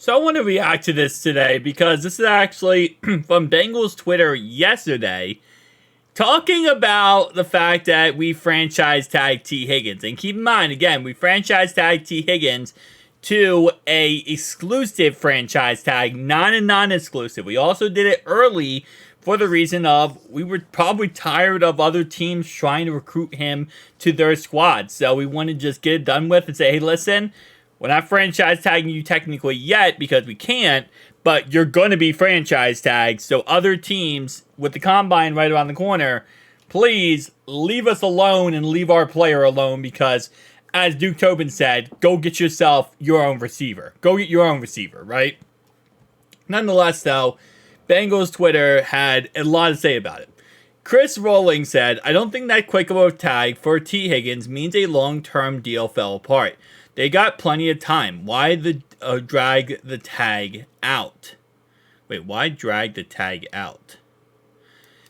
So I want to react to this today because this is actually from Bengals Twitter yesterday, talking about the fact that we franchise tag T. Higgins. And keep in mind, again, we franchise tag T. Higgins to a exclusive franchise tag, not a non-exclusive. We also did it early for the reason of we were probably tired of other teams trying to recruit him to their squad. So we want to just get it done with and say, hey, listen, we're not franchise tagging you technically yet because we can't, but you're going to be franchise tagged. So other teams with the combine right around the corner, please leave us alone and leave our player alone because, as Duke Tobin said, go get yourself your own receiver. Go get your own receiver, right? Nonetheless, though, Bengals Twitter had a lot to say about it. Chris Rowling said, I don't think that quick of a tag for T. Higgins means a long-term deal fell apart. They got plenty of time. Why drag the tag out? Wait, why drag the tag out?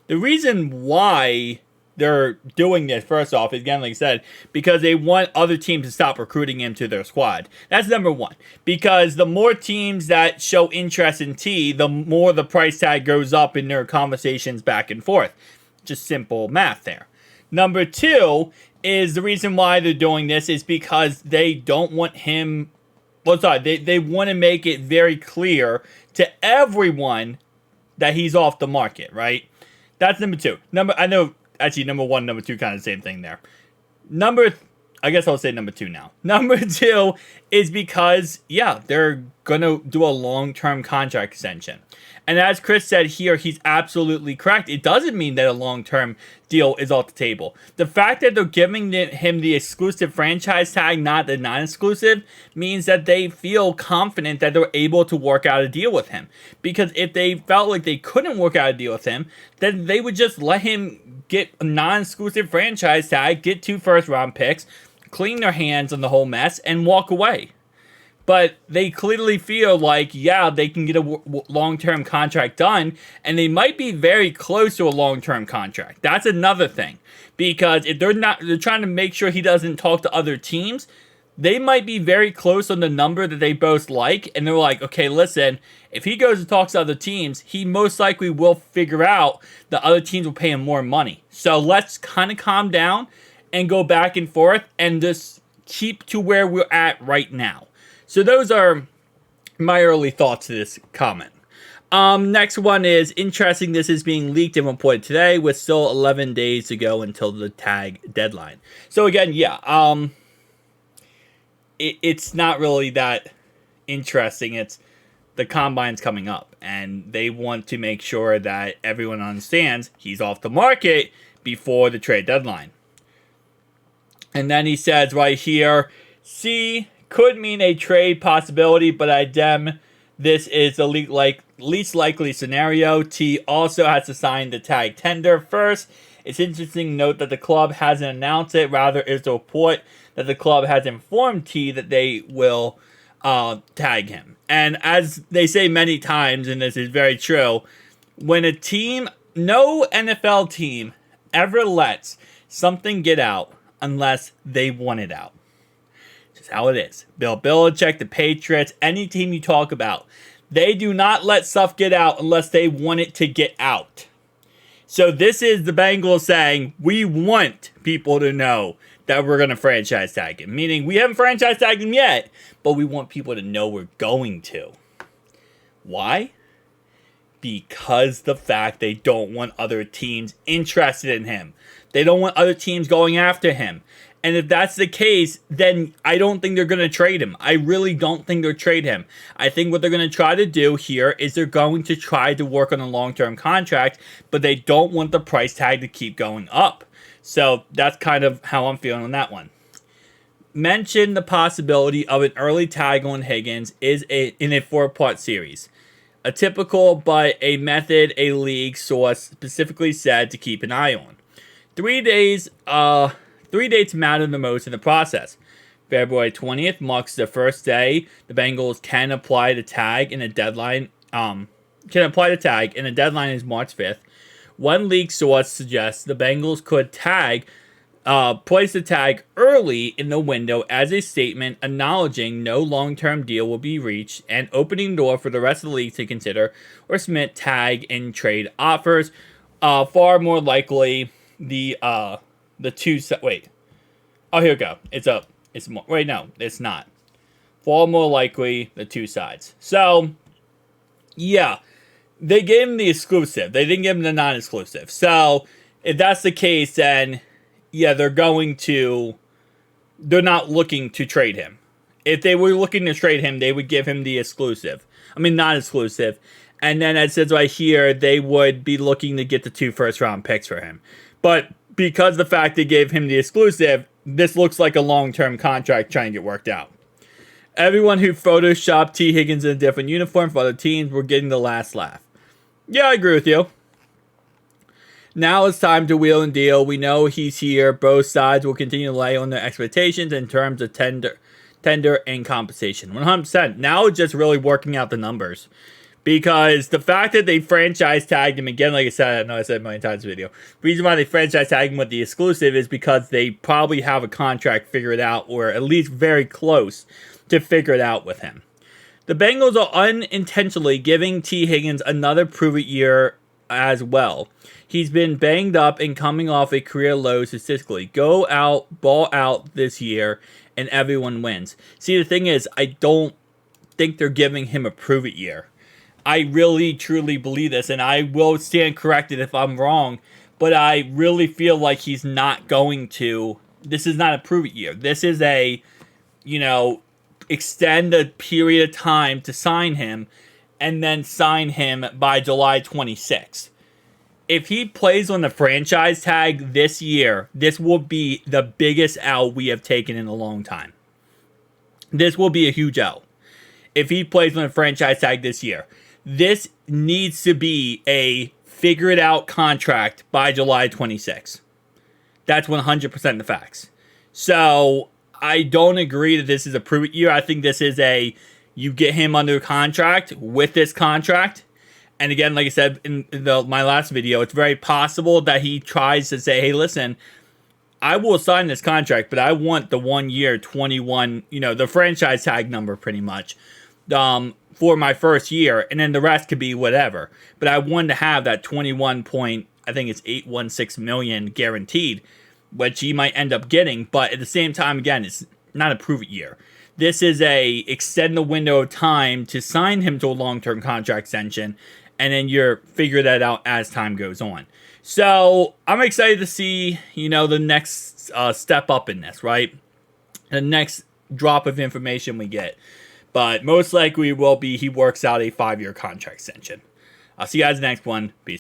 The reason why they're doing this, first off, is, again, like I said, because they want other teams to stop recruiting him to their squad. That's number one. Because the more teams that show interest in T, the more the price tag goes up in their conversations back and forth. Just simple math there. Number two is the reason why they're doing this is because they don't want him. Well, sorry, they want to make it very clear to everyone that he's off the market, right? That's number two. Number one, number two, kind of the same thing there. I guess I'll say number two now. Number two is because, yeah, they're going to do a long-term contract extension. And as Chris said here, he's absolutely correct. It doesn't mean that a long-term deal is off the table. The fact that they're giving him the exclusive franchise tag, not the non-exclusive, means that they feel confident that they're able to work out a deal with him. Because if they felt like they couldn't work out a deal with him, then they would just let him get a non-exclusive franchise tag, get 2 first-round picks, clean their hands on the whole mess, and walk away. But they clearly feel like, yeah, they can get a long-term contract done, and they might be very close to a long-term contract. That's another thing. Because if they're trying to make sure he doesn't talk to other teams, they might be very close on the number that they both like, and they're like, okay, listen, if he goes and talks to other teams, he most likely will figure out that other teams will pay him more money. So let's kind of calm down and go back and forth and just keep to where we're at right now. So those are my early thoughts to this comment. Next one is interesting. This is being leaked and reported today with still 11 days to go until the tag deadline. So again, yeah, it's not really that interesting. It's the combine's coming up and they want to make sure that everyone understands he's off the market before the trade deadline. And then he says right here, C could mean a trade possibility, but I dem this is the least likely scenario. T also has to sign the tag tender first. It's interesting to note that the club hasn't announced it. Rather, it's a report that the club has informed T that they will tag him. And as they say many times, and this is very true, when a team, no NFL team ever lets something get out unless they want it out. Just how it is. Bill Belichick, the Patriots, any team you talk about, they do not let stuff get out unless they want it to get out. So this is the Bengals saying, we want people to know that we're going to franchise tag him. Meaning, we haven't franchise tagged him yet, but we want people to know we're going to. Why? Because the fact they don't want other teams interested in him. They don't want other teams going after him. And if that's the case, then I don't think they're going to trade him. I really don't think they'll trade him. I think what they're going to try to do here is they're going to try to work on a long-term contract, but they don't want the price tag to keep going up. So that's kind of how I'm feeling on that one. Mention the possibility of an early tag on Higgins in a 4-part series. A typical, but a method a league source specifically said to keep an eye on. 3 dates matter the most in the process. February 20th marks the first day the Bengals can apply the tag, and a deadline is March 5th. One league source suggests the Bengals could tag place the tag early in the window as a statement acknowledging no long-term deal will be reached and opening the door for the rest of the league to consider or submit tag and trade offers. Far more likely the two wait. Oh, here we go. It's up. It's more. Wait, no, it's not. Far more likely the two sides. So, yeah, they gave him the exclusive. They didn't give him the non-exclusive. So, if that's the case, then yeah, they're not looking to trade him. If they were looking to trade him, they would give him the exclusive. I mean, non-exclusive. And then it says right here, they would be looking to get the 2 first-round picks for him. But because the fact they gave him the exclusive, this looks like a long-term contract trying to get worked out. Everyone who photoshopped T. Higgins in a different uniform for other teams were getting the last laugh. Yeah, I agree with you. Now it's time to wheel and deal. We know he's here. Both sides will continue to lay on their expectations in terms of tender and compensation. 100%. Now it's just really working out the numbers. Because the fact that they franchise tagged him, again, like I said, I know I said it a million times in the video. The reason why they franchise tagged him with the exclusive is because they probably have a contract figured out, or at least very close to figure it out with him. The Bengals are unintentionally giving T. Higgins another prove-it year as well. He's been banged up and coming off a career low statistically. Go out, ball out this year, and everyone wins. See, the thing is, I don't think they're giving him a prove-it year. I really, truly believe this, and I will stand corrected if I'm wrong, but I really feel like he's not going to. This is not a prove-it year. This is a, extend a period of time to sign him, and then sign him by July 26th. If he plays on the franchise tag this year, this will be the biggest L we have taken in a long time. This will be a huge L. If he plays on the franchise tag this year, this needs to be a figure-it-out contract by July 26th. That's 100% the facts. So, I don't agree that this is a prove-it year. I think this is you get him under contract with this contract. And again, like I said in my last video, it's very possible that he tries to say, hey, listen, I will sign this contract, but I want the 1 year, 21, the franchise tag number pretty much, for my first year. And then the rest could be whatever. But I want to have that 816 million guaranteed, which he might end up getting. But at the same time, again, it's not a prove-it year. This is extend the window of time to sign him to a long-term contract extension, and then you're figure that out as time goes on. So I'm excited to see, the next step up in this, right? The next drop of information we get. But most likely will be he works out a 5-year contract extension. I'll see you guys in the next one. Peace.